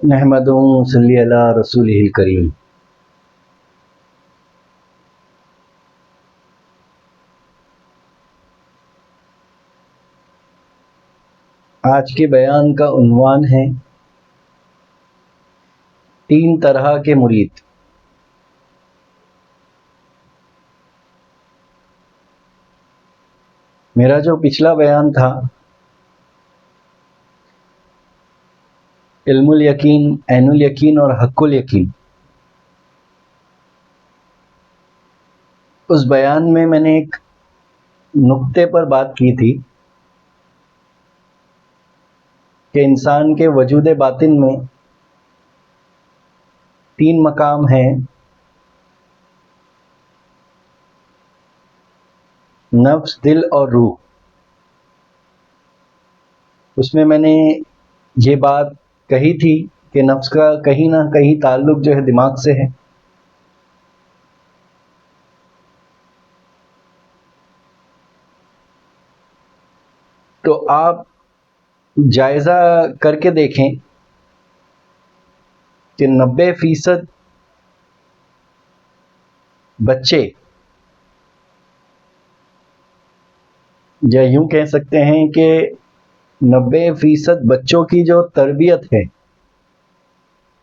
نحمدہ صلی علی رسولہ الکریم۔ آج کے بیان کا عنوان ہے تین طرح کے مرید۔ میرا جو پچھلا بیان تھا علم الیقین، عین الیقین اور حق الیقین، اس بیان میں نے ایک نقطے پر بات کی تھی کہ انسان کے وجود باطن میں تین مقام ہیں: نفس، دل اور روح۔ اس میں نے یہ بات کہی تھی کہ نفس کا کہیں نہ کہیں تعلق جو ہے دماغ سے ہے، تو آپ جائزہ کر کے دیکھیں کہ 90% بچے، یا یوں کہہ سکتے ہیں کہ 90% بچوں کی جو تربیت ہے،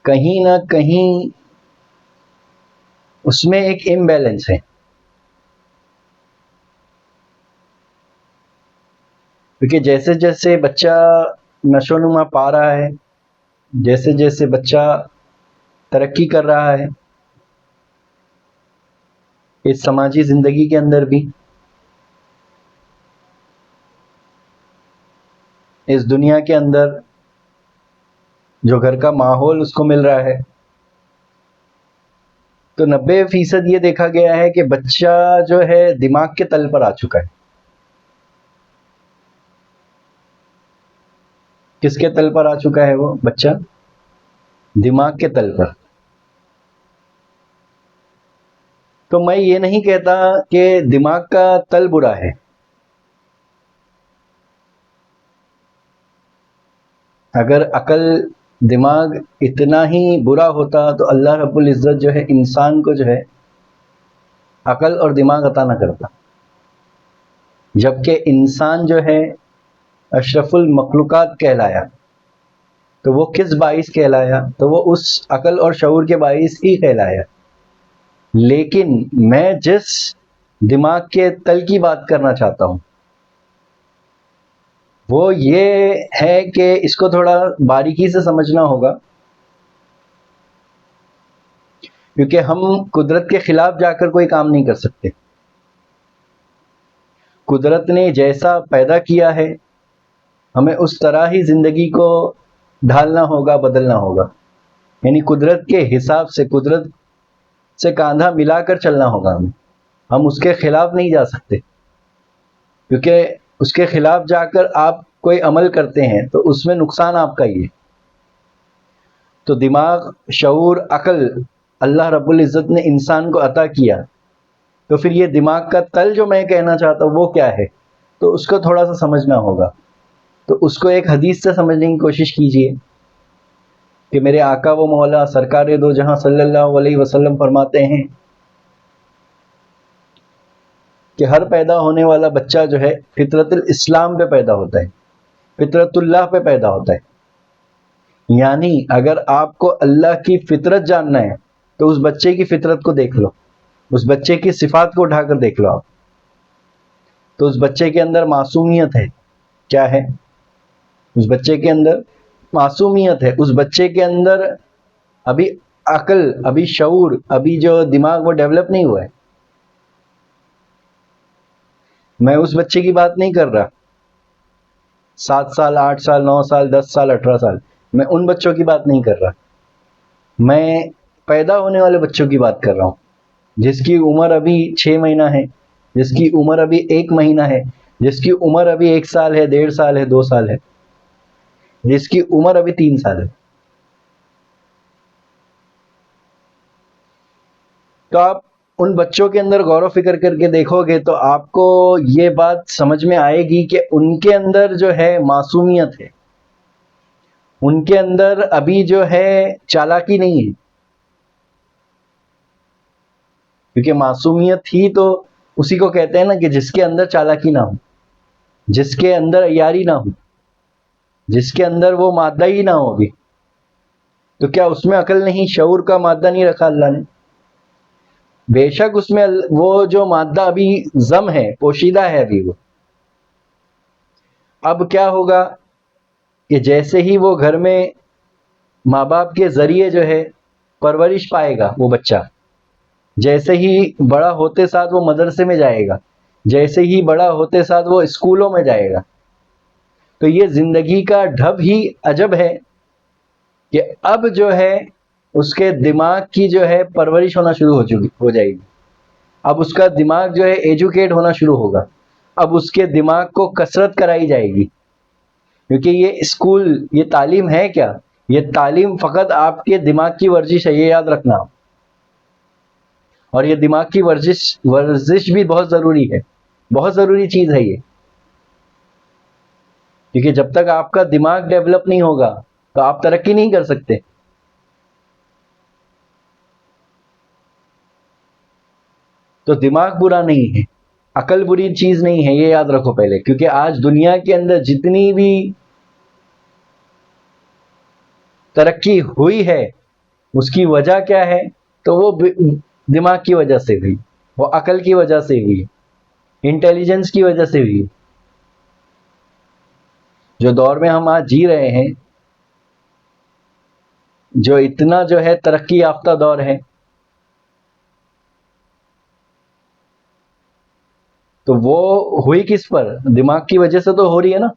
کہیں نہ کہیں اس میں ایک امبیلنس ہے۔ کیونکہ جیسے جیسے بچہ نشو و نما پا رہا ہے، جیسے جیسے بچہ ترقی کر رہا ہے اس سماجی زندگی کے اندر بھی، اس دنیا کے اندر جو گھر کا ماحول اس کو مل رہا ہے، تو 90% یہ دیکھا گیا ہے کہ بچہ جو ہے دماغ کے تل پر آ چکا ہے۔ کس کے تل پر آ چکا ہے وہ بچہ؟ دماغ کے تل پر۔ تو میں یہ نہیں کہتا کہ دماغ کا تل برا ہے، اگر عقل دماغ اتنا ہی برا ہوتا تو اللہ رب العزت جو ہے انسان کو جو ہے عقل اور دماغ عطا نہ کرتا، جبکہ انسان جو ہے اشرف المخلوقات کہلایا، تو وہ کس باعث کہلایا؟ تو وہ اس عقل اور شعور کے باعث ہی کہلایا۔ لیکن میں جس دماغ کے تل کی بات کرنا چاہتا ہوں وہ یہ ہے کہ اس کو تھوڑا باریکی سے سمجھنا ہوگا، کیونکہ ہم قدرت کے خلاف جا کر کوئی کام نہیں کر سکتے۔ قدرت نے جیسا پیدا کیا ہے ہمیں اس طرح ہی زندگی کو ڈھالنا ہوگا، بدلنا ہوگا، یعنی قدرت کے حساب سے، قدرت سے کاندھا ملا کر چلنا ہوگا ہمیں۔ ہم اس کے خلاف نہیں جا سکتے، کیونکہ اس کے خلاف جا کر آپ کوئی عمل کرتے ہیں تو اس میں نقصان آپ کا ہی ہے۔ تو دماغ، شعور، عقل اللہ رب العزت نے انسان کو عطا کیا، تو پھر یہ دماغ کا تل جو میں کہنا چاہتا ہوں وہ کیا ہے، تو اس کو تھوڑا سا سمجھنا ہوگا۔ تو اس کو ایک حدیث سے سمجھنے کی کوشش کیجئے کہ میرے آقا و مولا سرکار دو جہاں صلی اللہ علیہ وسلم فرماتے ہیں کہ ہر پیدا ہونے والا بچہ جو ہے فطرت الاسلام پہ پیدا ہوتا ہے، فطرت اللہ پہ پیدا ہوتا ہے۔ یعنی اگر آپ کو اللہ کی فطرت جاننا ہے تو اس بچے کی فطرت کو دیکھ لو، اس بچے کی صفات کو اٹھا کر دیکھ لو آپ، تو اس بچے کے اندر معصومیت ہے۔ کیا ہے؟ اس بچے کے اندر معصومیت ہے، اس بچے کے اندر ابھی عقل، ابھی شعور، ابھی جو دماغ وہ ڈیولپ نہیں ہوا ہے۔ میں اس بچے کی بات نہیں کر رہا 7 سال، 8 سال، 9 سال، 10 سال، 18 سال، میں ان بچوں کی بات نہیں کر رہا، میں پیدا ہونے والے بچوں کی بات کر رہا ہوں، جس کی عمر ابھی 6 مہینہ ہے، جس کی عمر ابھی 1 مہینہ ہے، جس کی عمر ابھی 1 سال ہے، 1.5 سال ہے، 2 سال ہے، جس کی عمر ابھی 3 سال ہے۔ تو آپ ان بچوں کے اندر غور و فکر کر کے دیکھو گے تو آپ کو یہ بات سمجھ میں آئے گی کہ ان کے اندر جو ہے معصومیت ہے، ان کے اندر ابھی جو ہے چالاکی نہیں ہے، کیونکہ معصومیت ہی تو اسی کو کہتے ہیں نا کہ جس کے اندر چالاکی نہ ہو، جس کے اندر عیاری نہ ہو، جس کے اندر وہ مادہ ہی نہ ہو ابھی، تو کیا اس میں عقل نہیں، شعور کا مادہ نہیں رکھا اللہ نے؟ بے شک اس میں وہ جو مادہ ابھی ضم ہے، پوشیدہ ہے ابھی وہ. اب کیا ہوگا کہ جیسے ہی وہ گھر میں ماں باپ کے ذریعے جو ہے پرورش پائے گا وہ بچہ، جیسے ہی بڑا ہوتے ساتھ وہ مدرسے میں جائے گا، جیسے ہی بڑا ہوتے ساتھ وہ اسکولوں میں جائے گا، تو یہ زندگی کا ڈھب ہی عجب ہے کہ اب جو ہے اس کے دماغ کی جو ہے پرورش ہونا شروع ہو جائے گی. اب اس کا دماغ جو ہے ایجوکیٹ ہونا شروع ہوگا. اب اس کے دماغ کو کسرت کرائی جائے گی، کیونکہ یہ اسکول، یہ تعلیم ہے کیا؟ یہ تعلیم فقط آپ کے دماغ کی ورزش ہے، یہ یاد رکھنا. اور یہ دماغ کی ورزش بھی بہت ضروری ہے، بہت ضروری چیز ہے یہ، کیونکہ جب تک آپ کا دماغ ڈیولپ نہیں ہوگا تو آپ ترقی نہیں کر سکتے. تو دماغ برا نہیں ہے، عقل بری چیز نہیں ہے، یہ یاد رکھو پہلے. کیونکہ آج دنیا کے اندر جتنی بھی ترقی ہوئی ہے اس کی وجہ کیا ہے؟ تو وہ دماغ کی وجہ سے ہوئی، وہ عقل کی وجہ سے ہوئی، انٹیلیجنس کی وجہ سے ہوئی. جو دور میں ہم آج جی رہے ہیں، جو اتنا جو ہے ترقی یافتہ دور ہے، تو وہ ہوئی کس پر؟ دماغ کی وجہ سے تو ہو رہی ہے نا.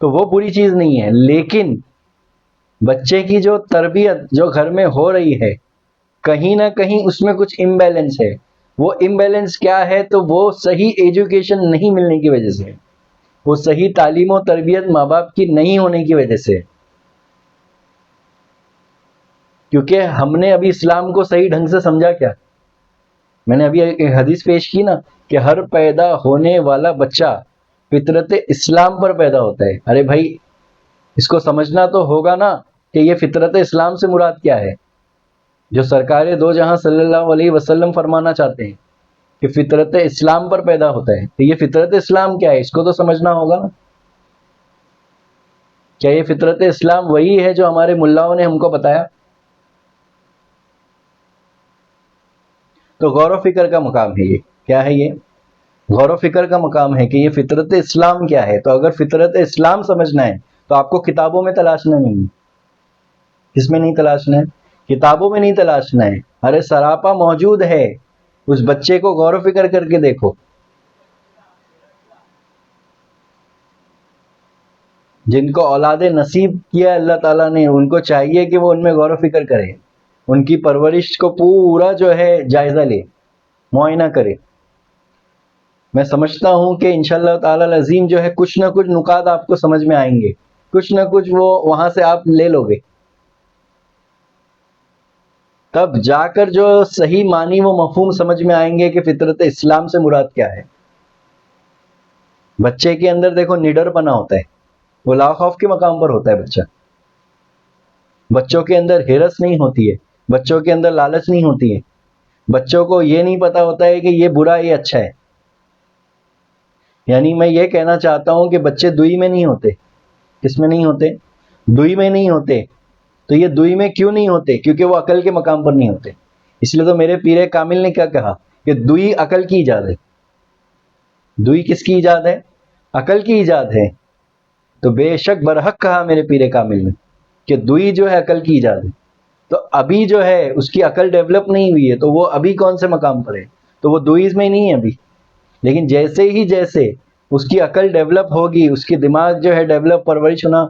تو وہ بری چیز نہیں ہے، لیکن بچے کی جو تربیت جو گھر میں ہو رہی ہے، کہیں نہ کہیں اس میں کچھ امبیلنس ہے. وہ امبیلنس کیا ہے؟ تو وہ صحیح ایجوکیشن نہیں ملنے کی وجہ سے، وہ صحیح تعلیم و تربیت ماں باپ کی نہیں ہونے کی وجہ سے. کیونکہ ہم نے ابھی اسلام کو صحیح ڈھنگ سے سمجھا کیا؟ میں نے ابھی ایک حدیث پیش کی نا کہ ہر پیدا ہونے والا بچہ فطرت اسلام پر پیدا ہوتا ہے. ارے بھائی اس کو سمجھنا تو ہوگا نا کہ یہ فطرت اسلام سے مراد کیا ہے، جو سرکار دو جہاں صلی اللہ علیہ وسلم فرمانا چاہتے ہیں کہ فطرت اسلام پر پیدا ہوتا ہے. تو یہ فطرت اسلام کیا ہے، اس کو تو سمجھنا ہوگا نا. کیا یہ فطرت اسلام وہی ہے جو ہمارے ملاؤں نے ہم کو بتایا؟ تو غور و فکر کا مقام ہے. یہ کیا ہے؟ یہ غور و فکر کا مقام ہے کہ یہ فطرت اسلام کیا ہے. تو اگر فطرت اسلام سمجھنا ہے تو آپ کو کتابوں میں تلاشنا نہیں. کس میں نہیں تلاشنا ہے؟ کتابوں میں نہیں تلاشنا ہے. ارے سراپا موجود ہے. اس بچے کو غور و فکر کر کے دیکھو. جن کو اولاد نصیب کیا اللہ تعالیٰ نے، ان کو چاہیے کہ وہ ان میں غور و فکر کرے، ان کی پرورش کو پورا جو ہے جائزہ لے، معائنہ کرے. میں سمجھتا ہوں کہ انشاءاللہ تعالی العظیم جو ہے کچھ نہ کچھ نکات آپ کو سمجھ میں آئیں گے، کچھ نہ کچھ وہ وہاں سے آپ لے لو گے. تب جا کر جو صحیح معنی و مفہوم سمجھ میں آئیں گے کہ فطرت اسلام سے مراد کیا ہے. بچے کے اندر دیکھو نڈر پنا ہوتا ہے، وہ لا خوف کے مقام پر ہوتا ہے بچہ. بچوں کے اندر ہرس نہیں ہوتی ہے، بچوں کے اندر لالچ نہیں ہوتی ہے، بچوں کو یہ نہیں پتا ہوتا ہے کہ یہ برا یہ اچھا ہے. یعنی میں یہ کہنا چاہتا ہوں کہ بچے دوئی میں نہیں ہوتے. کس میں نہیں ہوتے؟ دوئی میں نہیں ہوتے. تو یہ دوئی میں کیوں نہیں ہوتے؟ کیونکہ وہ عقل کے مقام پر نہیں ہوتے. اس لیے تو میرے پیر کامل نے کیا کہا کہ دوئی عقل کی ایجاد ہے. دوئی کس کی ایجاد ہے؟ عقل کی ایجاد ہے. تو بے شک برحق کہا میرے پیر کامل نے کہ دوئی جو ہے عقل کی ایجاد ہے. تو ابھی جو ہے اس کی عقل ڈیولپ نہیں ہوئی ہے، تو وہ ابھی کون سے مقام پر ہے؟ تو وہ دوئی میں نہیں ہے ابھی. لیکن جیسے اس کی عقل ڈیولپ ہوگی، اس کی دماغ جو ہے ڈیولپ، پرورش ہونا،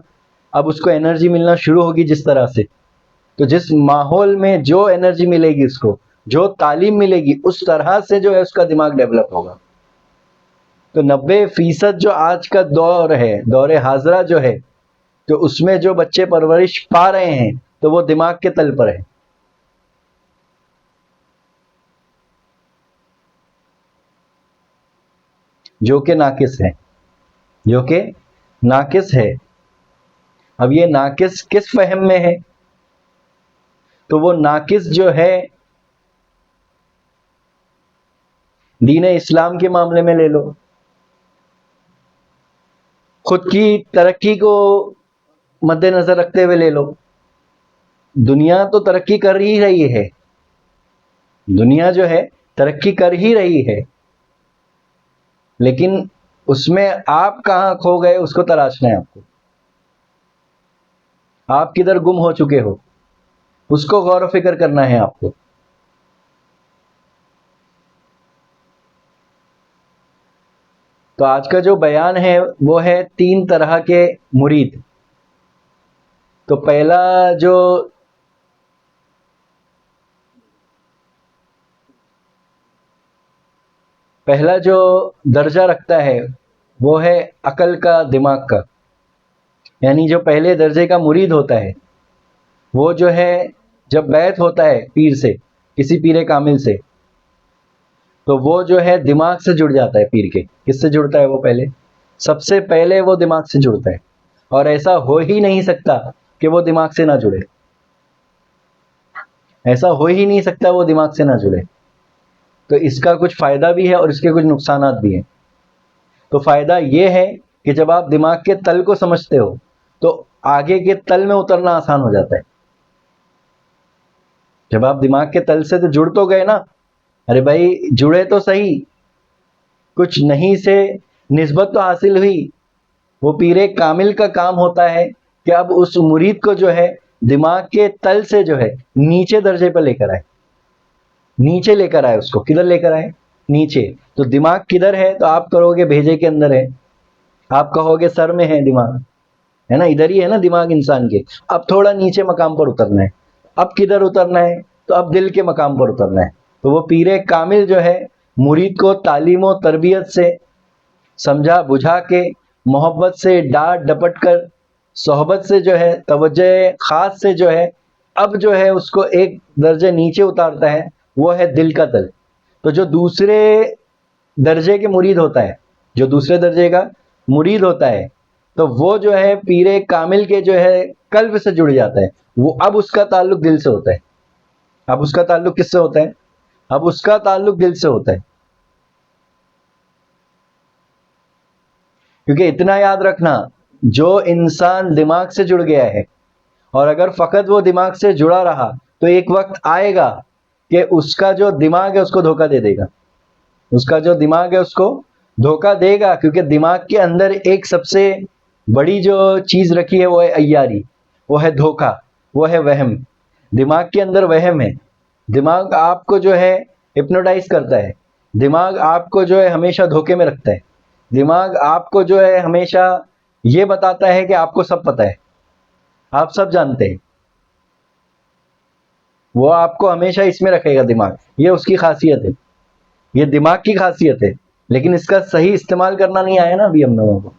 اب اس کو انرجی ملنا شروع ہوگی جس طرح سے، تو جس ماحول میں جو انرجی ملے گی، اس کو جو تعلیم ملے گی، اس طرح سے جو ہے اس کا دماغ ڈیولپ ہوگا. تو 90% جو آج کا دور ہے، دور حاضرہ جو ہے، تو اس میں جو بچے پرورش پا رہے ہیں تو وہ دماغ کے تل پر ہے. جو کہ ناقص ہے، جو کہ ناقص ہے. اب یہ ناقص کس فہم میں ہے؟ تو وہ ناقص جو ہے دین اسلام کے معاملے میں لے لو، خود کی ترقی کو مد نظر رکھتے ہوئے لے لو. دنیا تو ترقی کر ہی رہی ہے، دنیا جو ہے ترقی کر ہی رہی ہے، لیکن اس میں آپ کہاں کھو گئے اس کو تلاشنا ہے آپ کو. آپ کدھر گم ہو چکے ہو اس کو غور و فکر کرنا ہے آپ کو. تو آج کا جو بیان ہے وہ ہے 3 طرح کے مرید. تو پہلا جو درجہ رکھتا ہے وہ ہے عقل کا، دماغ کا. یعنی جو پہلے درجے کا مرید ہوتا ہے وہ جو ہے جب بیعت ہوتا ہے پیر سے، کسی پیر کامل سے، تو وہ جو ہے دماغ سے جڑ جاتا ہے. پیر کے کس سے جڑتا ہے؟ وہ پہلے، سب سے پہلے وہ دماغ سے جڑتا ہے، اور ایسا ہو ہی نہیں سکتا کہ وہ دماغ سے نہ جڑے. ایسا ہو ہی نہیں سکتا وہ دماغ سے نہ جڑے. تو اس کا کچھ فائدہ بھی ہے اور اس کے کچھ نقصانات بھی ہیں. تو فائدہ یہ ہے کہ جب آپ دماغ کے تل کو سمجھتے ہو تو آگے کے تل میں اترنا آسان ہو جاتا ہے. جب آپ دماغ کے تل سے تو جڑ تو گئے نا، ارے بھائی جڑے تو صحیح، کچھ نہیں سے نسبت تو حاصل ہوئی. وہ پیر کامل کا کام ہوتا ہے کہ اب اس مرید کو جو ہے دماغ کے تل سے جو ہے نیچے درجے پہ لے کر آئے، نیچے لے کر آئے. اس کو کدھر لے کر آئے؟ نیچے. تو دماغ کدھر ہے؟ تو آپ کرو گے بھیجے کے اندر ہے، آپ کہو گے سر میں ہے دماغ، ہے نا، ادھر ہی ہے نا دماغ انسان کے. اب تھوڑا نیچے مقام پر اترنا ہے. اب کدھر اترنا ہے؟ تو اب دل کے مقام پر اترنا ہے. تو وہ پیر کامل جو ہے مرید کو تعلیم و تربیت سے، سمجھا بجھا کے، محبت سے ڈانٹ ڈپٹ کر، صحبت سے جو ہے، توجہ خاص سے جو ہے اب جو ہے اس کو ایک درجے نیچے اتارتا ہے، وہ ہے دل کا تل. تو جو دوسرے درجے کے مرید ہوتا ہے، جو دوسرے درجے کا مرید ہوتا ہے، تو وہ جو ہے پیر کامل کے جو ہے قلب سے جڑ جاتا ہے. وہ اب اس کا تعلق دل سے ہوتا ہے. اب اس کا تعلق کس سے ہوتا ہے؟ اب اس کا تعلق دل سے ہوتا ہے. کیونکہ اتنا یاد رکھنا، جو انسان دماغ سے جڑ گیا ہے اور اگر فقط وہ دماغ سے جڑا رہا تو ایک وقت آئے گا کہ اس کا جو دماغ ہے اس کو دھوکہ دے دے گا. اس کا جو دماغ ہے اس کو دھوکہ دے گا، کیونکہ دماغ کے اندر ایک سب سے بڑی جو چیز رکھی ہے وہ ہے عیاری، وہ ہے دھوکہ، وہ ہے وہم. دماغ کے اندر وہم ہے. دماغ آپ کو جو ہے ہپنوٹائز کرتا ہے. دماغ آپ کو جو ہے ہمیشہ دھوکے میں رکھتا ہے. دماغ آپ کو جو ہے ہمیشہ یہ بتاتا ہے کہ آپ کو سب پتہ ہے، آپ سب جانتے ہیں. وہ آپ کو ہمیشہ اس میں رکھے گا. دماغ یہ اس کی خاصیت ہے، یہ دماغ کی خاصیت ہے. لیکن اس کا صحیح استعمال کرنا نہیں آیا نا ابھی ہم لوگوں کو.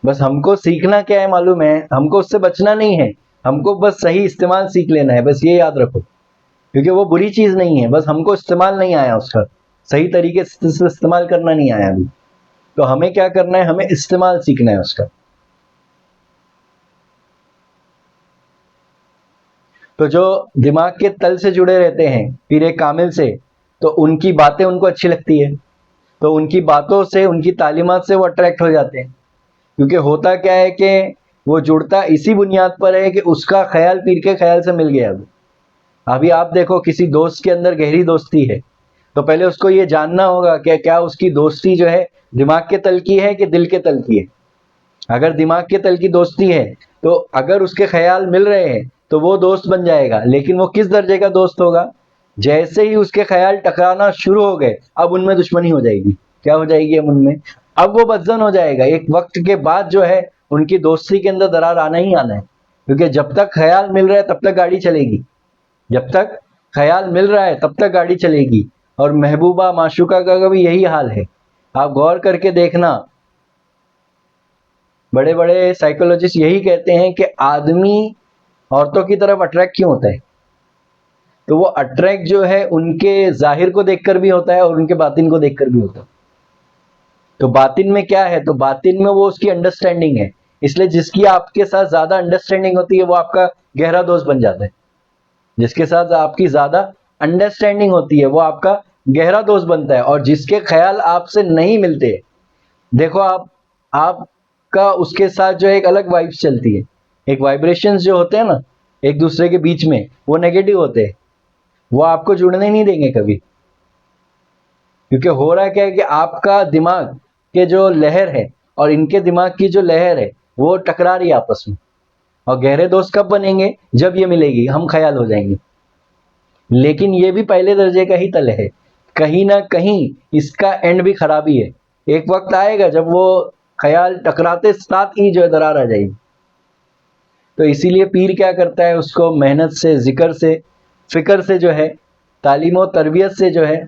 بس ہم کو سیکھنا کیا ہے معلوم ہے، ہم کو اس سے بچنا نہیں ہے، ہم کو بس صحیح استعمال سیکھ لینا ہے. بس یہ یاد رکھو، کیونکہ وہ بری چیز نہیں ہے، بس ہم کو استعمال نہیں آیا، اس کا صحیح طریقے سے استعمال کرنا نہیں آیا ابھی. تو ہمیں کیا کرنا ہے؟ ہمیں استعمال سیکھنا ہے اس کا. تو جو دماغ کے تل سے جڑے رہتے ہیں پیر کامل سے، تو ان کی باتیں ان کو اچھی لگتی ہے، تو ان کی باتوں سے، ان کی تعلیمات سے وہ اٹریکٹ ہو جاتے ہیں. کیونکہ ہوتا کیا ہے کہ وہ جڑتا اسی بنیاد پر ہے کہ اس کا خیال پیر کے خیال سے مل گیا. ابھی آپ دیکھو کسی دوست کے اندر گہری دوستی ہے تو پہلے اس کو یہ جاننا ہوگا کہ کیا اس کی دوستی جو ہے دماغ کے تل کی ہے کہ دل کے تل کی ہے. اگر دماغ کے تل کی دوستی ہے تو اگر اس کے خیال مل رہے ہیں تو وہ دوست بن جائے گا. لیکن وہ کس درجے کا دوست ہوگا؟ جیسے ہی اس کے خیال ٹکرانا شروع ہو گئے اب ان میں دشمنی ہو جائے گی. کیا ہو جائے گی؟ اب ان میں اب وہ بدزن ہو جائے گا. ایک وقت کے بعد جو ہے ان کی دوستی کے اندر درار آنا ہی آنا ہے. کیونکہ جب تک خیال مل رہا ہے تب تک گاڑی چلے گی، جب تک خیال مل رہا ہے تب تک گاڑی چلے گی. اور محبوبہ معشوقہ کا بھی یہی حال ہے. آپ غور کر کے دیکھنا، بڑے بڑے سائیکولوجسٹ یہی کہتے ہیں کہ آدمی عورتوں کی طرف اٹریکٹ کیوں ہوتا ہے؟ تو وہ اٹریکٹ جو ہے ان کے ظاہر کو دیکھ کر بھی ہوتا ہے اور ان کے باطن کو دیکھ کر بھی ہوتا ہے. تو باطن میں کیا ہے؟ تو باطن میں وہ اس کی انڈرسٹینڈنگ ہے اس لیے جس کی آپ کے ساتھ زیادہ انڈرسٹینڈنگ ہوتی ہے وہ آپ کا گہرا دوست بن جاتا ہے. جس کے ساتھ آپ کی زیادہ انڈرسٹینڈنگ ہوتی ہے وہ آپ کا گہرا دوست بنتا ہے. اور جس کے خیال آپ سے نہیں ملتے, دیکھو آپ کا اس کے ساتھ جو ایک الگ وائبس چلتی ہے, ایک وائبریشنز جو ہوتے ہیں نا ایک دوسرے کے بیچ میں, وہ نیگیٹو ہوتے ہیں, وہ آپ کو جڑنے نہیں دیں گے کبھی. کیونکہ ہو رہا کیا ہے کہ آپ کا دماغ کے جو لہر ہے اور ان کے دماغ کی جو لہر ہے وہ ٹکرا رہی ہے آپس میں. اور گہرے دوست کب بنیں گے؟ جب یہ ملے گی, ہم خیال ہو جائیں گے. لیکن یہ بھی پہلے درجے کا ہی تل ہے, کہیں نہ کہیں اس کا اینڈ بھی خرابی ہے. ایک وقت آئے گا جب وہ خیال ٹکراتے ساتھ ہی جو ہے درار آ جائے گی. تو اسی لیے پیر کیا کرتا ہے, اس کو محنت سے, ذکر سے, فکر سے جو ہے, تعلیم و تربیت سے جو ہے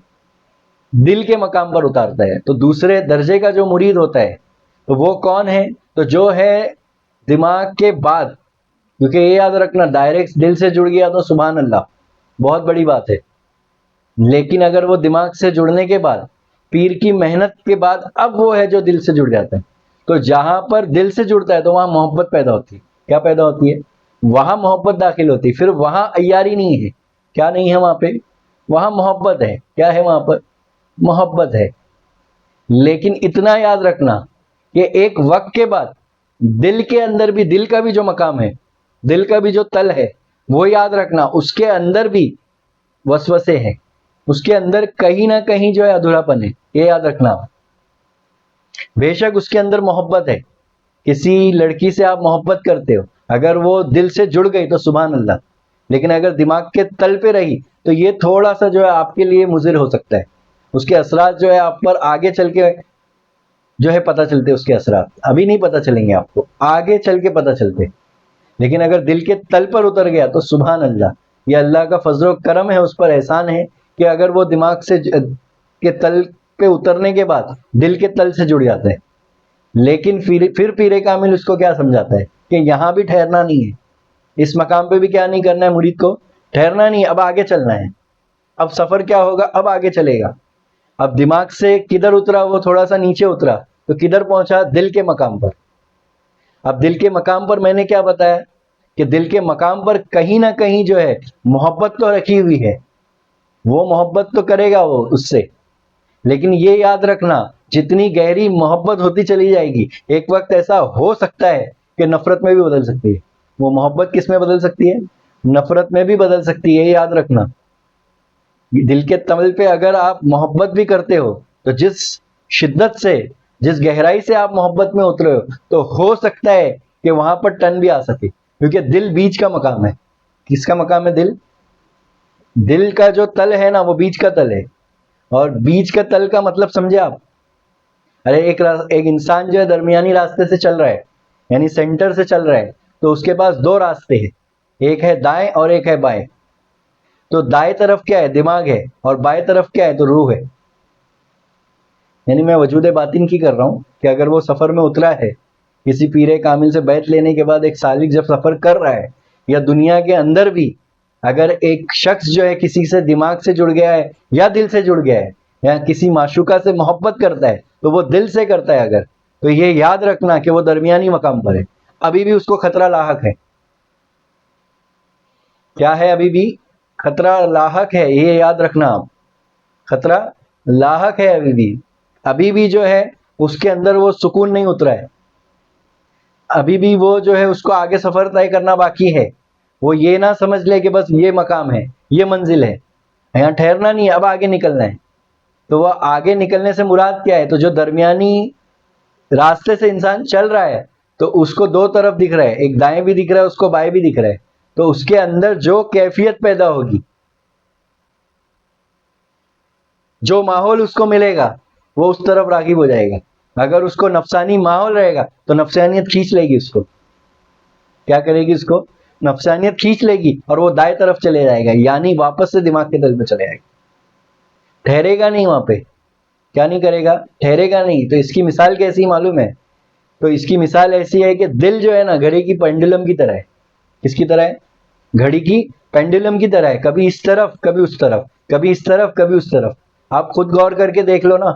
دل کے مقام پر اتارتا ہے. تو دوسرے درجے کا جو مرید ہوتا ہے تو وہ کون ہے؟ تو جو ہے دماغ کے بعد, کیونکہ یہ یاد رکھنا ڈائریکٹ دل سے جڑ گیا تو سبحان اللہ بہت بڑی بات ہے. لیکن اگر وہ دماغ سے جڑنے کے بعد, پیر کی محنت کے بعد, اب وہ ہے جو دل سے جڑ جاتا ہے. تو جہاں پر دل سے جڑتا ہے تو وہاں محبت پیدا ہوتی ہے. کیا پیدا ہوتی ہے؟ وہاں محبت داخل ہوتی ہے. پھر وہاں عیاری نہیں ہے. کیا نہیں ہے وہاں پہ؟ وہاں محبت ہے. کیا ہے وہاں پر؟ محبت ہے. لیکن اتنا یاد رکھنا کہ ایک وقت کے بعد دل کے اندر بھی, دل کا بھی جو مقام ہے, دل کا بھی جو تل ہے, وہ یاد رکھنا اس کے اندر بھی وسوسے ہیں, اس کے اندر کہیں نہ کہیں جو ہے ادھورا پن ہے. یہ یاد رکھنا. بے شک اس کے اندر محبت ہے, کسی لڑکی سے آپ محبت کرتے ہو, اگر وہ دل سے جڑ گئی تو سبحان اللہ. لیکن اگر دماغ کے تل پہ رہی تو یہ تھوڑا سا جو ہے آپ کے لیے مضر ہو سکتا ہے. اس کے اثرات جو ہے آپ پر آگے چل کے جو ہے پتہ چلتے. اس کے اثرات ابھی نہیں پتہ چلیں گے آپ کو, آگے چل کے پتہ چلتے. لیکن اگر دل کے تل پر اتر گیا تو سبحان اللہ, یہ اللہ کا فضل و کرم ہے, اس پر احسان ہے کہ اگر وہ دماغ سے کے تل پہ اترنے کے بعد دل کے تل سے جڑ جاتا ہے. لیکن پھر پیر کامل اس کو کیا سمجھاتا ہے کہ یہاں بھی ٹھہرنا نہیں ہے, اس مقام پہ بھی کیا نہیں کرنا ہے مرید کو, ٹھہرنا نہیں ہے, اب آگے چلنا ہے. اب سفر کیا ہوگا؟ اب آگے چلے گا. اب دماغ سے کدھر اترا؟ وہ تھوڑا سا نیچے اترا تو کدھر پہنچا؟ دل کے مقام پر. اب دل کے مقام پر میں نے کیا بتایا کہ دل کے مقام پر کہیں نہ کہیں جو ہے محبت تو رکھی ہوئی ہے, وہ محبت تو کرے گا وہ اس سے. لیکن یہ یاد رکھنا جتنی گہری محبت ہوتی چلی جائے گی ایک وقت ایسا ہو سکتا ہے کہ نفرت میں بھی بدل سکتی ہے. وہ محبت کس میں بدل سکتی ہے؟ نفرت میں بھی بدل سکتی ہے. یہ یاد رکھنا. دل کے تل پہ اگر آپ محبت بھی کرتے ہو تو جس شدت سے, جس گہرائی سے آپ محبت میں اترے ہو تو ہو سکتا ہے کہ وہاں پر ٹن بھی آ سکے, کیونکہ دل بیچ کا مقام ہے. کس کا مقام ہے؟ دل کا جو تل ہے نا وہ بیچ کا تل ہے. اور بیچ کا تل کا مطلب سمجھے آپ؟ ارے ایک انسان جو ہے درمیانی راستے سے چل رہا ہے, یعنی سینٹر سے چل رہا ہے, تو اس کے پاس دو راستے ہیں, ایک ہے دائیں اور ایک ہے بائیں. تو دائیں طرف کیا ہے؟ دماغ ہے, اور بائیں طرف کیا ہے؟ تو روح ہے. یعنی میں وجود باطن کی کر رہا ہوں کہ اگر وہ سفر میں اترا ہے, کسی پیر کامل سے بیعت لینے کے بعد ایک سالک جب سفر کر رہا ہے, یا دنیا کے اندر بھی اگر ایک شخص جو ہے کسی سے دماغ سے جڑ گیا ہے یا دل سے جڑ گیا ہے, یا کسی معشوقہ سے محبت کرتا ہے تو وہ دل سے کرتا ہے اگر, تو یہ یاد رکھنا کہ وہ درمیانی مقام پر ہے. ابھی بھی اس کو خطرہ لاحق ہے. کیا ہے؟ ابھی بھی خطرہ لاحق ہے. یہ یاد رکھنا آپ, خطرہ لاحق ہے ابھی بھی جو ہے اس کے اندر وہ سکون نہیں اترا ہے. ابھی بھی وہ جو ہے اس کو آگے سفر طے کرنا باقی ہے. وہ یہ نہ سمجھ لے کہ بس یہ مقام ہے, یہ منزل ہے, یہاں ٹھہرنا نہیں ہے, اب آگے نکلنا ہے. تو وہ آگے نکلنے سے مراد کیا ہے؟ تو جو درمیانی راستے سے انسان چل رہا ہے تو اس کو دو طرف دکھ رہا ہے, ایک دائیں بھی دکھ رہا ہے, اس کو بائیں بھی دکھ رہا ہے. تو اس کے اندر جو کیفیت پیدا ہوگی, جو ماحول اس کو ملے گا, وہ اس طرف راغب ہو جائے گا. اگر اس کو نفسانی ماحول رہے گا تو نفسانیت کھینچ لے گی اس کو. کیا کرے گی؟ اس کو نفسانیت کھینچ لے گی اور وہ دائیں طرف چلے جائے گا, یعنی واپس سے دماغ کے دل میں چلے جائے گا. ٹھہرے گا نہیں وہاں پہ. کیا نہیں کرے گا؟ ٹھہرے گا نہیں. تو اس کی مثال کیسی معلوم ہے؟ تو اس کی مثال ایسی ہے کہ دل جو ہے نا گھڑی کی پینڈولم کی طرح ہے. کس کی طرح ہے؟ گھڑی کی پینڈولم کی طرح ہے. کبھی اس طرف کبھی اس طرف, کبھی اس طرف کبھی اس طرف. آپ خود غور کر کے دیکھ لو نا,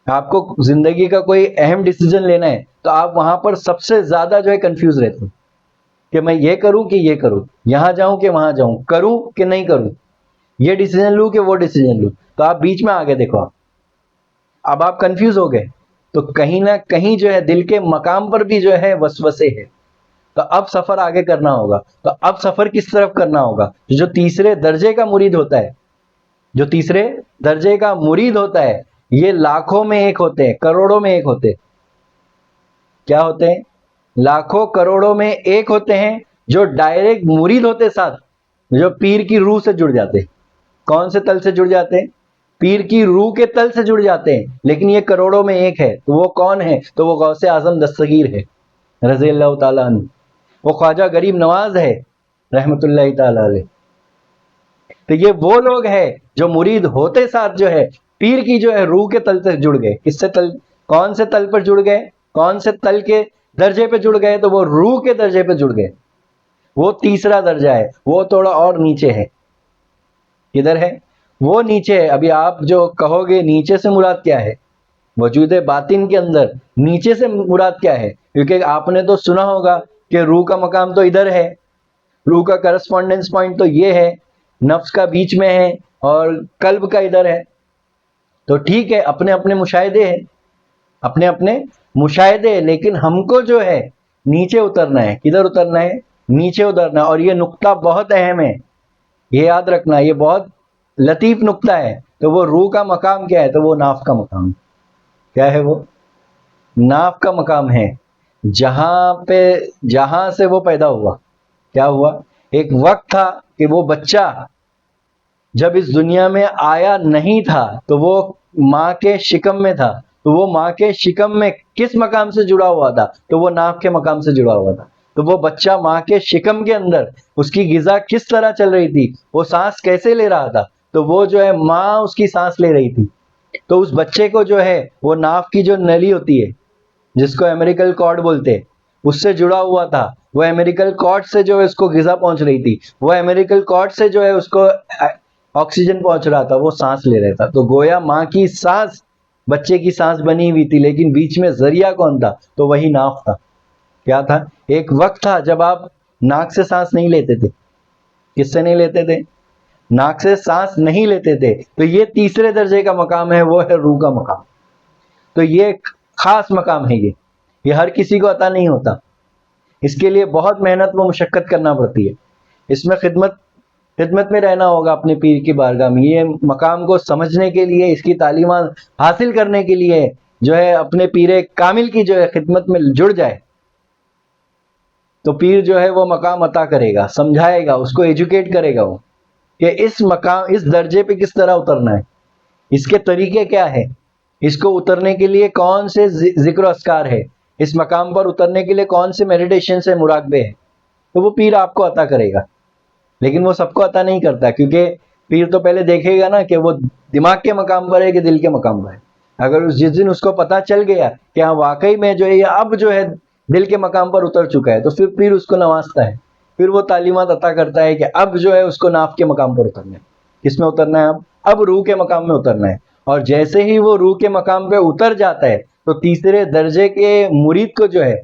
آپ کو زندگی کا کوئی اہم ڈیسیجن لینا ہے تو آپ وہاں پر سب سے زیادہ جو ہے کنفیوز رہتے ہیں کہ میں یہ کروں کہ یہ کروں، یہاں جاؤں کہ وہاں جاؤں، کروں کہ نہیں کروں، یہ ڈیسیجن لوں کہ وہ ڈیسیجن لوں. تو آپ بیچ میں آگے دیکھو، اب آپ کنفیوز ہو گئے. تو کہیں نہ کہیں جو ہے دل کے مقام پر بھی جو ہے وسوسے ہے. تو اب سفر آگے کرنا ہوگا. تو اب سفر کس طرف کرنا ہوگا؟ جو تیسرے درجے کا مرید ہوتا ہے، جو تیسرے درجے کا مرید ہوتا ہے، یہ لاکھوں میں ایک ہوتے ہیں، کروڑوں میں ایک ہوتے ہیں. کیا ہوتے ہیں؟ لاکھوں کروڑوں میں ایک ہوتے ہیں جو ڈائریکٹ مرید ہوتے ساتھ، جو پیر کی روح سے جڑ جاتے ہیں. کون سے تل سے جڑ جاتے ہیں؟ پیر کی روح کے تل سے جڑ جاتے ہیں. لیکن یہ کروڑوں میں ایک ہے. تو وہ کون ہے؟ تو وہ غوث اعظم دستگیر ہے رضی اللہ تعالیٰ عنہ. وہ خواجہ غریب نواز ہے رحمت اللہ تعالیٰ علیہ. تو یہ وہ لوگ ہیں جو مرید ہوتے ساتھ جو ہے پیر کی جو ہے روح کے تل سے جڑ گئے. کس سے تل؟ کون سے تل پر جڑ گئے؟ کون سے تل کے درجے پہ جڑ گئے؟ تو وہ روح کے درجے پہ جڑ گئے. وہ تیسرا درجہ ہے، وہ تھوڑا اور نیچے ہے. کدھر ہے؟ وہ نیچے ہے. ابھی آپ جو کہو گے نیچے سے مراد کیا ہے؟ وجود باطن کے اندر نیچے سے مراد کیا ہے؟ کیونکہ آپ نے تو سنا ہوگا کہ روح کا مقام تو ادھر ہے، روح کا کرسپونڈنس پوائنٹ تو یہ ہے، نفس کا بیچ میں ہے اور قلب کا ادھر ہے. تو ٹھیک ہے، اپنے اپنے مشاہدے ہیں، اپنے اپنے مشاہدے ہیں، لیکن ہم کو جو ہے نیچے اترنا ہے. کدھر اترنا ہے؟ نیچے اترنا. اور یہ نقطہ بہت اہم ہے، یہ یاد رکھنا، یہ بہت لطیف نقطہ ہے. تو وہ روح کا مقام کیا ہے؟ تو وہ ناف کا مقام. کیا ہے وہ؟ ناف کا مقام ہے. جہاں سے وہ پیدا ہوا. کیا ہوا؟ ایک وقت تھا کہ وہ بچہ جب اس دنیا میں آیا نہیں تھا تو وہ ماں کے شکم میں تھا. تو وہ ماں کے شکم میں کس مقام سے جڑا ہوا تھا؟ تو وہ ناف کے مقام سے جڑا ہوا تھا. تو وہ بچہ ماں کے شکم کے اندر، اس کی غذا کس طرح چل رہی تھی، وہ سانس کیسے لے رہا تھا؟ تو وہ جو ہے ماں اس کی سانس لے رہی تھی. تو اس بچے کو جو ہے وہ ناف کی جو نلی ہوتی ہے جس کو امریکل کارڈ بولتے، اس سے جڑا ہوا تھا. وہ امریکل کارڈ سے جو ہے اس کو غذا پہنچ رہی تھی، وہ امریکل کارڈ سے جو ہے اس کو آکسیجن پہنچ رہا تھا، وہ سانس لے رہا تھا. تو گویا ماں کی سانس بچے کی سانس بنی ہوئی تھی، لیکن بیچ میں ذریعہ کون تھا؟ تو وہی ناف تھا. کیا تھا؟ ایک وقت تھا جب آپ ناک سے سانس نہیں لیتے تھے. کس سے نہیں لیتے تھے؟ ناک سے سانس نہیں لیتے تھے. تو یہ تیسرے درجے کا مقام ہے، وہ ہے روح کا مقام. تو یہ خاص مقام ہے. یہ ہر کسی کو عطا نہیں ہوتا. اس کے لیے بہت محنت و مشقت کرنا پڑتی ہے. اس میں خدمت میں رہنا ہوگا اپنے پیر کی بارگاہ میں. یہ مقام کو سمجھنے کے لیے، اس کی تعلیمات حاصل کرنے کے لیے جو ہے اپنے پیر کامل کی جو ہے خدمت میں جڑ جائے تو پیر جو ہے وہ مقام عطا کرے گا، سمجھائے گا، اس کو ایجوکیٹ کرے گا وہ کہ اس مقام، اس درجے پہ کس طرح اترنا ہے، اس کے طریقے کیا ہے، اس کو اترنے کے لیے کون سے ذکر و اذکار ہے، اس مقام پر اترنے کے لیے کون سے میڈیٹیشن سے مراقبے ہیں. تو وہ پیر آپ کو عطا کرے گا. لیکن وہ سب کو عطا نہیں کرتا، کیونکہ پیر تو پہلے دیکھے گا نا کہ وہ دماغ کے مقام پر ہے کہ دل کے مقام پر ہے. اگر جس دن اس کو پتا چل گیا کہ ہاں واقعی میں جو ہے یہ اب جو ہے دل کے مقام پر اتر چکا ہے، تو پھر پیر اس کو نوازتا ہے، پھر وہ تعلیمات عطا کرتا ہے کہ اب جو ہے اس کو ناف کے مقام پر اترنا ہے. کس میں اترنا ہے؟ اب روح کے مقام میں اترنا ہے. اور جیسے ہی وہ روح کے مقام پہ اتر جاتا ہے تو تیسرے درجے کے مرید کو جو ہے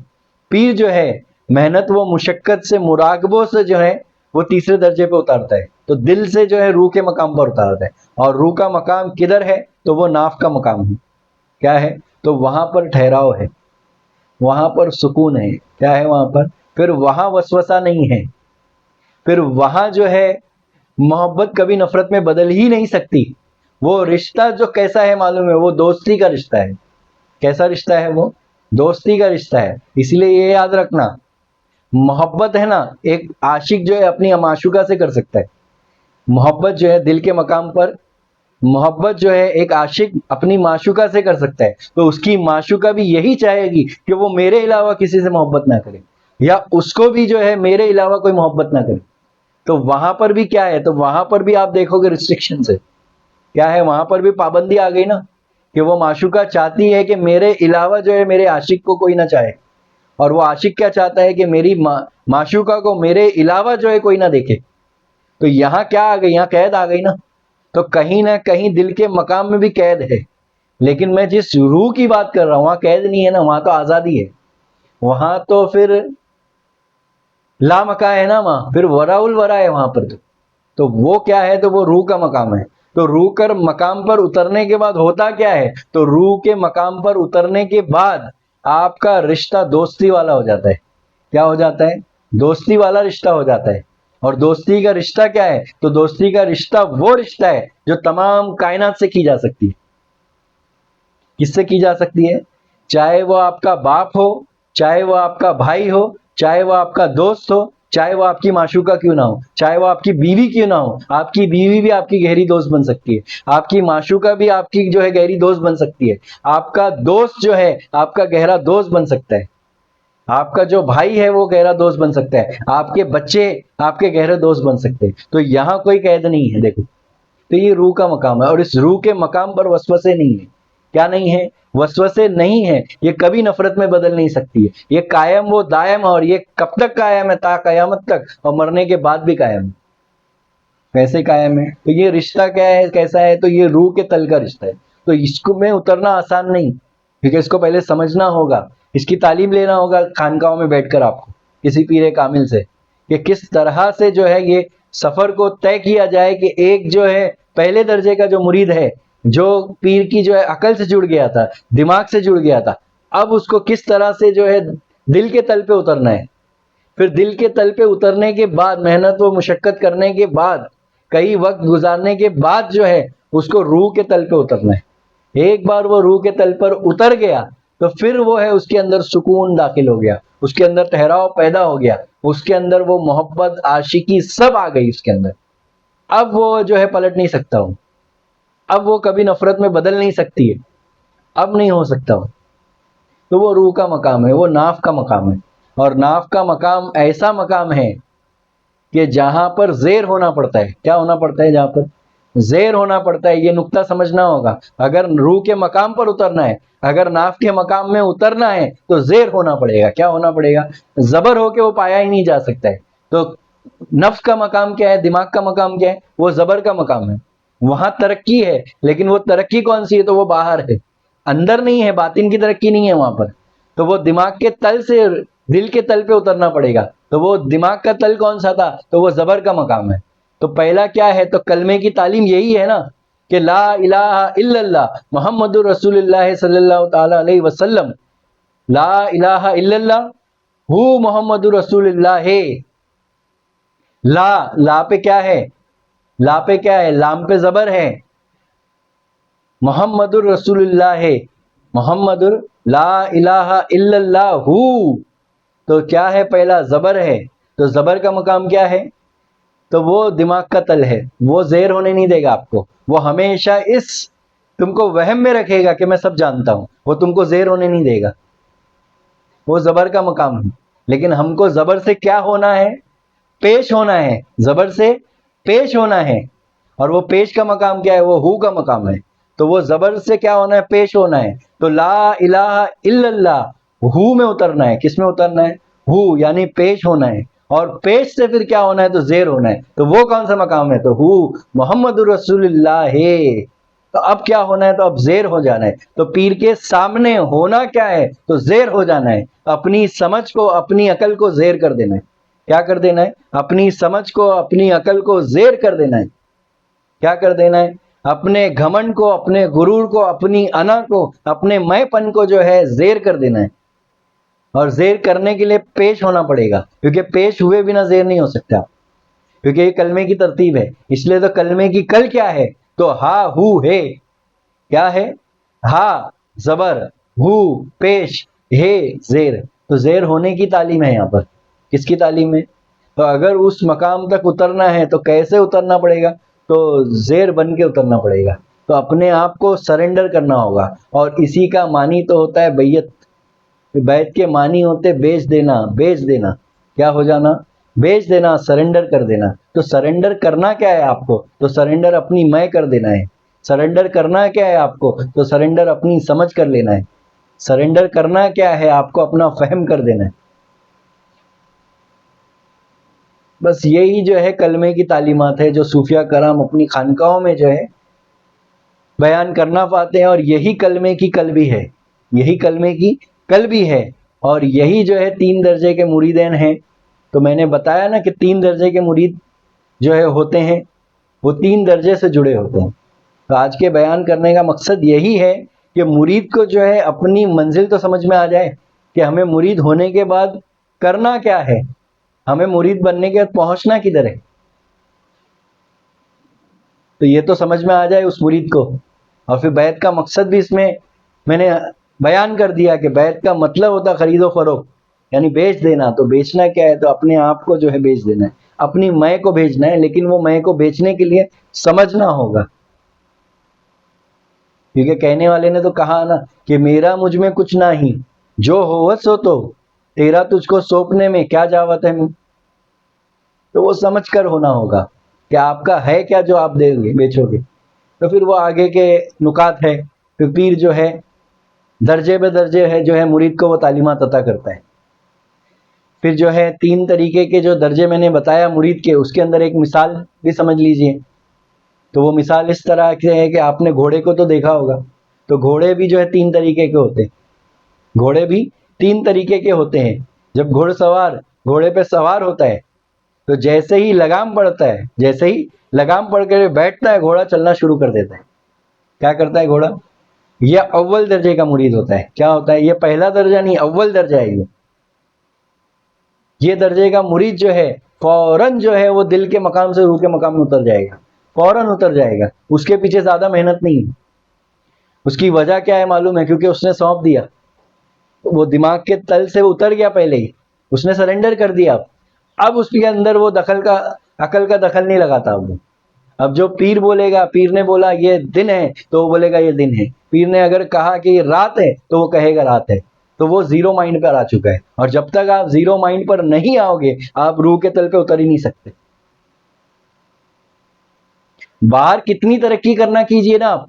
پیر جو ہے محنت و مشقت سے، مراقبوں سے جو ہے وہ تیسرے درجے پہ اتارتا ہے. تو دل سے جو ہے روح کے مقام پر اتارتا ہے. اور روح کا مقام کدھر ہے؟ تو وہ ناف کا مقام ہے. کیا ہے؟ تو وہاں پر ٹھہراؤ ہے، وہاں پر سکون ہے. کیا ہے وہاں پر؟ پھر وہاں وسوسہ نہیں ہے. پھر وہاں جو ہے محبت کبھی نفرت میں بدل ہی نہیں سکتی. وہ رشتہ جو کیسا ہے معلوم ہے؟ وہ دوستی کا رشتہ ہے. کیسا رشتہ ہے؟ وہ دوستی کا رشتہ ہے. اس لیے یہ یاد رکھنا، محبت ہے نا، ایک عاشق جو ہے اپنی معشوقہ سے کر سکتا ہے. محبت جو ہے دل کے مقام پر، محبت جو ہے ایک عاشق اپنی معشوقہ سے کر سکتا ہے. تو اس کی معشوقہ بھی یہی چاہے گی کہ وہ میرے علاوہ کسی سے محبت نہ کرے، یا اس کو بھی جو ہے میرے علاوہ کوئی محبت نہ کرے. تو وہاں پر بھی کیا ہے؟ تو وہاں پر بھی آپ دیکھو گے ریسٹرکشن سے کیا ہے، وہاں پر بھی پابندی آ گئی نا، کہ وہ معشوقہ چاہتی ہے کہ میرے علاوہ جو ہے میرے عاشق کو کوئی نہ چاہے، اور وہ عاشق کیا چاہتا ہے کہ میری معشوقہ کو میرے علاوہ جو ہے کوئی نہ دیکھے. تو یہاں کیا آ گئی؟ یہاں قید آ گئی نا. تو کہیں نہ کہیں دل کے مقام میں بھی قید ہے. لیکن میں جس روح کی بات کر رہا ہوں وہاں قید نہیں ہے نا، وہاں تو آزادی ہے، وہاں تو پھر لا مکا ہے نا، وہاں پھر ورا الورا ہے وہاں پر تو وہ کیا ہے، تو وہ روح کا مقام ہے. تو روح کر مقام پر اترنے کے بعد ہوتا کیا ہے، تو روح کے مقام پر اترنے کے بعد آپ کا رشتہ دوستی والا ہو جاتا ہے. کیا ہو جاتا ہے؟ دوستی والا رشتہ ہو جاتا ہے. اور دوستی کا رشتہ کیا ہے، تو دوستی کا رشتہ وہ رشتہ ہے جو تمام کائنات سے کی جا سکتی ہے. کس سے کی جا سکتی ہے؟ چاہے وہ آپ کا باپ ہو، چاہے وہ آپ کا بھائی ہو، چاہے وہ آپ کا دوست ہو، چاہے وہ آپ کی معشوقہ کیوں نہ ہو، چاہے وہ آپ کی بیوی کیوں نہ ہو. آپ کی بیوی بھی آپ کی گہری دوست بن سکتی ہے، آپ کی معشوقہ بھی آپ کی جو ہے گہری دوست بن سکتی ہے، آپ کا دوست جو ہے آپ کا گہرا دوست بن سکتا ہے، آپ کا جو بھائی ہے وہ گہرا دوست بن سکتا ہے، آپ کے بچے آپ کے گہرے دوست بن سکتے ہیں. تو یہاں کوئی قید نہیں ہے. دیکھو، تو یہ روح کا مقام ہے، اور اس روح کے مقام پر وسوسے نہیں ہے. کیا نہیں ہے؟ وسوسے نہیں ہے. یہ کبھی نفرت میں بدل نہیں سکتی ہے. یہ قائم و دائم، اور یہ کب تک قائم ہے؟ تا قیامت تک، اور مرنے کے بعد بھی قائم ہے. کیسے قائم ہے؟ تو یہ رشتہ کیا ہے، کیسا ہے؟ تو یہ روح کے تل کا رشتہ ہے. تو اس کو میں اترنا آسان نہیں، کیونکہ اس کو پہلے سمجھنا ہوگا، اس کی تعلیم لینا ہوگا خانقاہوں میں بیٹھ کر آپ کو کسی پیر کامل سے، کہ کس طرح سے جو ہے یہ سفر کو طے کیا جائے کہ ایک جو ہے پہلے درجے کا جو مرید ہے، جو پیر کی جو ہے عقل سے جڑ گیا تھا، دماغ سے جڑ گیا تھا، اب اس کو کس طرح سے جو ہے دل کے تل پہ اترنا ہے. پھر دل کے تل پہ اترنے کے بعد، محنت و مشقت کرنے کے بعد، کئی وقت گزارنے کے بعد جو ہے اس کو روح کے تل پہ اترنا ہے. ایک بار وہ روح کے تل پر اتر گیا تو پھر وہ ہے اس کے اندر سکون داخل ہو گیا، اس کے اندر ٹھہراؤ پیدا ہو گیا، اس کے اندر وہ محبت عاشقی سب آ گئی اس کے اندر. اب وہ جو ہے پلٹ نہیں سکتا ہوں، اب وہ کبھی نفرت میں بدل نہیں سکتی ہے، اب نہیں ہو سکتا ہوں. تو وہ روح کا مقام ہے، وہ ناف کا مقام ہے. اور ناف کا مقام ایسا مقام ہے کہ جہاں پر زیر ہونا پڑتا ہے. کیا ہونا پڑتا ہے؟ جہاں پر زیر ہونا پڑتا ہے. یہ نقطہ سمجھنا ہوگا. اگر روح کے مقام پر اترنا ہے، اگر ناف کے مقام میں اترنا ہے تو زیر ہونا پڑے گا. کیا ہونا پڑے گا؟ زبر ہو کے وہ پایا ہی نہیں جا سکتا ہے. تو نفس کا مقام کیا ہے، دماغ کا مقام کیا ہے؟ وہ زبر کا مقام ہے. وہاں ترقی ہے، لیکن وہ ترقی کون سی ہے؟ تو وہ باہر ہے، اندر نہیں ہے. باطن کی ترقی نہیں ہے وہاں پر. تو وہ دماغ کے تل سے دل کے تل پہ اترنا پڑے گا. تو وہ دماغ کا تل کون سا تھا؟ تو وہ زبر کا مقام ہے. تو پہلا کیا ہے؟ تو کلمے کی تعلیم یہی ہے نا، کہ لا الہ الا اللہ محمد رسول اللہ صلی اللہ تعالی علیہ وسلم. لا الہ الا اللہ ہو محمد رسول اللہ ہے. لا پہ کیا ہے؟ لا پہ کیا ہے؟ لام پہ زبر ہے. محمد الرسول اللہ ہے. محمد لا الہ الا اللہ ہو. تو کیا ہے؟ پہلا زبر ہے. تو زبر کا مقام کیا ہے؟ تو وہ دماغ کا تل ہے. وہ زیر ہونے نہیں دے گا آپ کو. وہ ہمیشہ اس تم کو وہم میں رکھے گا کہ میں سب جانتا ہوں. وہ تم کو زیر ہونے نہیں دے گا. وہ زبر کا مقام ہے. لیکن ہم کو زبر سے کیا ہونا ہے؟ پیش ہونا ہے. زبر سے پیش ہونا ہے. اور وہ پیش کا مقام کیا ہے؟ وہ ہو کا مقام ہے. تو وہ زبر سے کیا ہونا ہے؟ پیش ہونا ہے. تو لا الہ الا اللہ ہو میں اترنا ہے. کس میں اترنا ہے؟ ہو، یعنی پیش ہونا ہے. اور پیش سے پھر کیا ہونا ہے؟ تو زیر ہونا ہے. تو وہ کون سا مقام ہے؟ تو ہو محمد رسول اللہ ہے. تو اب کیا ہونا ہے؟ تو اب زیر ہو جانا ہے. تو پیر کے سامنے ہونا کیا ہے؟ تو زیر ہو جانا ہے. اپنی سمجھ کو، اپنی عقل کو زیر کر دینا ہے. کیا کر دینا ہے؟ اپنی سمجھ کو، اپنی عقل کو زیر کر دینا ہے. کیا کر دینا ہے؟ اپنے گھمنڈ کو، اپنے غرور کو، اپنی انا کو، اپنے میں پن کو جو ہے زیر کر دینا ہے. اور زیر کرنے کے لیے پیش ہونا پڑے گا، کیونکہ پیش ہوئے بنا زیر نہیں ہو سکتا، کیونکہ یہ کلمے کی ترتیب ہے. اس لیے تو کلمے کی کل کیا ہے؟ تو ہا ہو ہے. کیا ہے؟ ہا زبر، ہو پیش، ہے زیر. تو زیر ہونے کی تعلیم ہے یہاں پر. کس کی تعلیم ہے؟ تو اگر اس مقام تک اترنا ہے تو کیسے اترنا پڑے گا؟ تو زیر بن کے اترنا پڑے گا. تو اپنے آپ کو سرنڈر کرنا ہوگا. اور اسی کا معنی تو ہوتا ہے بیعت. بیعت کے معنی ہوتے بیچ دینا. بیچ دینا کیا ہو جانا؟ بیچ دینا، سرنڈر کر دینا. تو سرنڈر کرنا کیا ہے آپ کو؟ تو سرنڈر اپنی میں کر دینا ہے. سرنڈر کرنا کیا ہے آپ کو؟ تو سرنڈر اپنی سمجھ کر لینا ہے. سرنڈر کرنا کیا ہے آپ کو؟ اپنا فہم کر دینا ہے. بس یہی جو ہے کلمے کی تعلیمات ہے جو صوفیہ کرام اپنی خانقاہوں میں جو ہے بیان کرنا پاتے ہیں، اور یہی کلمے کی قلبی ہے، یہی کلمے کی قلبی ہے، اور یہی جو ہے 3 درجے کے مریدین ہیں۔ تو میں نے بتایا نا کہ 3 درجے کے مرید جو ہے ہوتے ہیں، وہ 3 درجے سے جڑے ہوتے ہیں۔ تو آج کے بیان کرنے کا مقصد یہی ہے کہ مرید کو جو ہے اپنی منزل تو سمجھ میں آ جائے کہ ہمیں مرید ہونے کے بعد کرنا کیا ہے، ہمیں مرید بننے کے بعد پہنچنا کدھر ہے، تو یہ تو سمجھ میں آ جائے اس مرید کو۔ اور پھر بیعت کا مقصد بھی اس میں نے بیان کر دیا کہ بیعت کا مطلب ہوتا خرید و فروخت، یعنی بیچ دینا۔ تو بیچنا کیا ہے؟ تو اپنے آپ کو جو ہے بیچ دینا ہے، اپنی میں کو بیچنا ہے، لیکن وہ میں کو بیچنے کے لیے سمجھنا ہوگا، کیونکہ کہنے والے نے تو کہا نا کہ میرا مجھ میں کچھ نہ ہی، جو ہوت سو تو تیرا تجھ کو سونپنے میں کیا جاوت ہے میں۔ تو وہ سمجھ کر ہونا ہوگا کہ آپ کا ہے کیا جو آپ دیں گے، بیچو گے۔ تو پھر وہ آگے کے نکات ہے، پھر پیر جو ہے درجے بے درجے ہے جو ہے مرید کو وہ تعلیمات عطا کرتا ہے۔ پھر جو ہے 3 طریقے کے جو درجے میں نے بتایا مرید کے، اس کے اندر ایک مثال بھی سمجھ لیجئے۔ تو وہ مثال اس طرح سے ہے کہ آپ نے گھوڑے کو تو دیکھا ہوگا، تو گھوڑے بھی جو ہے 3 طریقے کے ہوتے ہیں، گھوڑے بھی 3 طریقے کے ہوتے ہیں۔ جب گھوڑ سوار گھوڑے پہ سوار ہوتا ہے تو جیسے ہی لگام پڑتا ہے، جیسے ہی لگام پڑ کے بیٹھتا ہے، گھوڑا چلنا شروع کر دیتا ہے۔ کیا کرتا ہے گھوڑا؟ یہ اول درجے کا مرید ہوتا ہے۔ کیا ہوتا ہے؟ یہ پہلا درجہ نہیں، اول درجہ ہے یہ درجے کا مرید جو ہے فوراً جو ہے وہ دل کے مقام سے روح کے مقام میں اتر جائے گا، فوراً اتر جائے گا، اس کے پیچھے زیادہ محنت نہیں ہے۔ اس کی وجہ کیا ہے معلوم ہے؟ کیونکہ اس نے سونپ دیا، وہ دماغ کے تل سے اتر گیا، پہلے ہی اس نے سرنڈر کر دیا۔ اب اس کے اندر وہ عقل کا دخل نہیں لگاتا۔ اب جو پیر بولے گا، پیر نے بولا یہ دن ہے تو وہ بولے گا یہ دن ہے، پیر نے اگر کہا کہ یہ رات ہے تو وہ کہے گا رات ہے۔ تو وہ زیرو مائنڈ پر آ چکا ہے، اور جب تک آپ زیرو مائنڈ پر نہیں آؤ گے آپ روح کے تل پہ اتر ہی نہیں سکتے۔ باہر کتنی ترقی کرنا کیجئے نا آپ،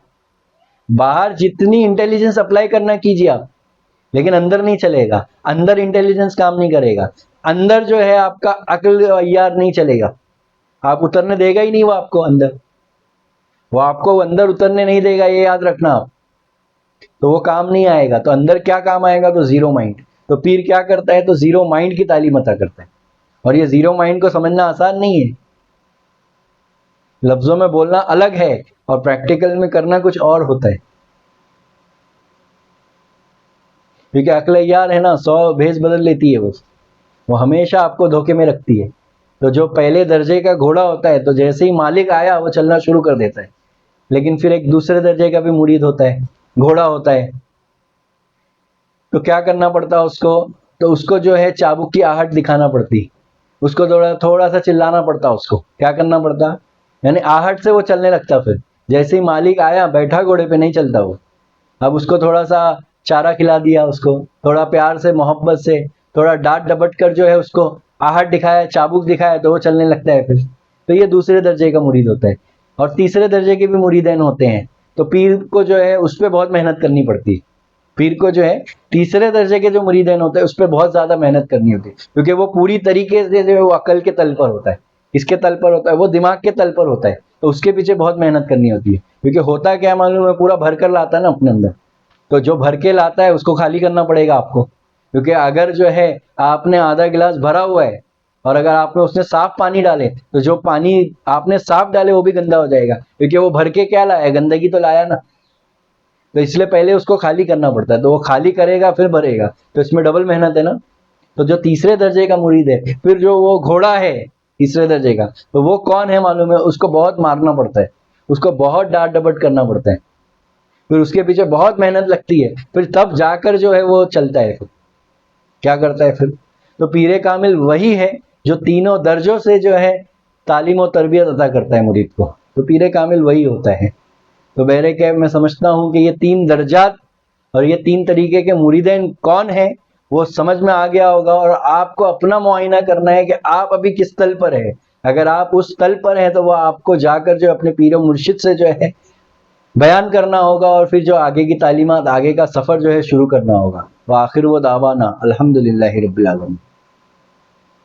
باہر جتنی انٹیلیجنس اپلائی کرنا کیجئے آپ، لیکن اندر نہیں چلے گا، اندر انٹیلیجنس کام نہیں کرے گا، اندر جو ہے آپ کا عقل عیار نہیں چلے گا، آپ اترنے دے گا ہی نہیں وہ آپ کو اندر، وہ آپ کو اندر اترنے نہیں دے گا، یہ یاد رکھنا آپ۔ تو وہ کام نہیں آئے گا۔ تو اندر کیا کام آئے گا؟ تو زیرو مائنڈ۔ تو پیر کیا کرتا ہے؟ تو زیرو مائنڈ کی تعلیم عطا کرتا ہے، اور یہ زیرو مائنڈ کو سمجھنا آسان نہیں ہے، لفظوں میں بولنا الگ ہے اور پریکٹیکل میں کرنا کچھ اور ہوتا ہے، کیونکہ عقل عیار ہے نا 100 بھیس بدل لیتی ہے، وہ ہمیشہ آپ کو دھوکے میں رکھتی ہے۔ تو جو پہلے درجے کا گھوڑا ہوتا ہے تو جیسے ہی مالک آیا وہ چلنا شروع کر دیتا ہے، لیکن پھر ایک دوسرے درجے کا بھی مرید ہوتا ہے، گھوڑا ہوتا ہے، تو کیا کرنا پڑتا اس کو؟ تو اس کو جو ہے چابک کی آہٹ دکھانا پڑتی، اس کو تھوڑا سا چلانا پڑتا، اس کو کیا کرنا پڑتا؟ یعنی آہٹ سے وہ چلنے لگتا۔ پھر جیسے ہی مالک آیا بیٹھا گھوڑے پہ نہیں چلتا وہ، اب اس کو تھوڑا سا چارہ کھلا دیا، اس کو تھوڑا پیار سے محبت سے تھوڑا ڈانٹ ڈپٹ کر جو ہے اس کو آہٹ دکھایا، چابک دکھایا، تو وہ چلنے لگتا ہے پھر۔ تو یہ دوسرے درجے کا مرید ہوتا ہے۔ اور تیسرے درجے کے بھی مریدین ہوتے ہیں، تو پیر کو جو ہے اس پہ بہت محنت کرنی پڑتی ہے، پیر کو جو ہے تیسرے درجے کے جو مریدین ہوتے ہیں اس پہ بہت زیادہ محنت کرنی ہوتی ہے، کیونکہ وہ پوری طریقے سے جو ہے وہ عقل کے تل پر ہوتا ہے، اس کے تل پر ہوتا ہے، وہ دماغ کے تل پر ہوتا ہے، تو اس کے پیچھے بہت محنت کرنی ہوتی ہے، کیونکہ ہوتا کیا معلوم ہے؟ پورا بھر کر لاتا ہے نا اپنے اندر، تو جو بھر کے لاتا ہے اس کو خالی کرنا پڑے گا آپ کو، کیونکہ اگر جو ہے آپ نے آدھا گلاس بھرا ہوا ہے اور اگر آپ نے اس میں صاف پانی ڈالے تو جو پانی آپ نے صاف ڈالے وہ بھی گندا ہو جائے گا، کیونکہ وہ بھر کے کیا لایا؟ گندگی تو لایا نا، تو اس لیے پہلے اس کو خالی کرنا پڑتا ہے، تو وہ خالی کرے گا پھر بھرے گا، تو اس میں ڈبل محنت ہے نا۔ تو جو تیسرے درجے کا مرید ہے، پھر جو وہ گھوڑا ہے تیسرے درجے کا، تو وہ کون ہے معلوم ہے؟ اس کو بہت مارنا پڑتا ہے، اس کو بہت ڈانٹ ڈپٹ کرنا پڑتا ہے، پھر اس کے پیچھے بہت محنت لگتی ہے، پھر تب جا کر جو ہے وہ چلتا ہے، پھر کیا کرتا ہے پھر؟ تو پیر کامل وہی ہے جو تینوں درجوں سے جو ہے تعلیم و تربیت عطا کرتا ہے مرید کو، تو پیر کامل وہی ہوتا ہے۔ تو بہرے کہ میں سمجھتا ہوں کہ یہ 3 درجات اور یہ 3 طریقے کے مریدین کون ہیں وہ سمجھ میں آ گیا ہوگا، اور آپ کو اپنا معائنہ کرنا ہے کہ آپ ابھی کس تل پر ہے۔ اگر آپ اس تل پر ہیں تو وہ آپ کو جا کر جو اپنے پیر و مرشد سے جو ہے بیان کرنا ہوگا، اور پھر جو آگے کی تعلیمات، آگے کا سفر جو ہے شروع کرنا ہوگا۔ وآخر دعوانا الحمدللہ رب العالمین۔